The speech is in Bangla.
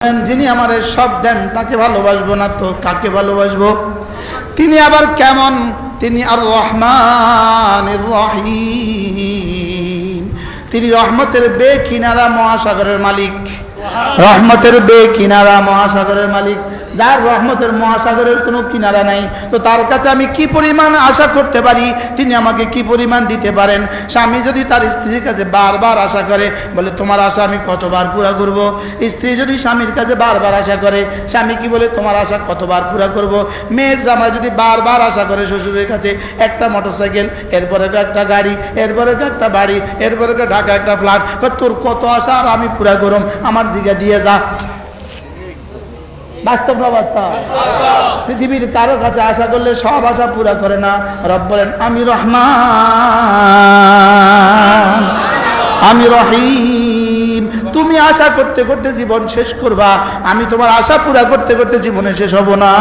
যিনি আমারে সব দেন তাকে ভালোবাসবো না তো কাকে ভালোবাসবো? তিনি আবার কেমন? তিনি আর রহমানির রহিম, তিনি রহমতের বেকিনারা মহাসাগরের মালিক, রহমতের বেকিনারা মহাসাগরের মালিক, যার রহমতের মহাসাগরের কোনো কিনারা নাই। তো তার কাছে আমি কি পরিমাণ আশা করতে পারি, তিনি আমাকে কি পরিমাণ দিতে পারেন। স্বামী যদি তার স্ত্রীর কাছে বারবার আশা করে, বলে তোমার আশা আমি কতবার পুরা করব। স্ত্রী যদি স্বামীর কাছে বারবার আশা করে, স্বামী কি বলে তোমার আশা কতবার পুরা করব। মেয়ের জামাই যদি বারবার আশা করে শ্বশুরের কাছে একটা মোটরসাইকেল, এরপরে একটা গাড়ি, এরপরে একটা বাড়ি, এরপরে ঢাকা একটা ফ্ল্যাট, তোর কত আশা আর আমি পুরা করম, আমার জিগা দিয়ে যা। বাস্তব না বাস্তব? পৃথিবীর কারো কাছে আশা করলে সব আশা পুরা করে না। রব বলেন আমি রহমান, আমি রহিম। তুমি আশা করতে করতে জীবন শেষ করবা, আমি তোমার আশা পুরা করতে করতে জীবনে শেষ হব না।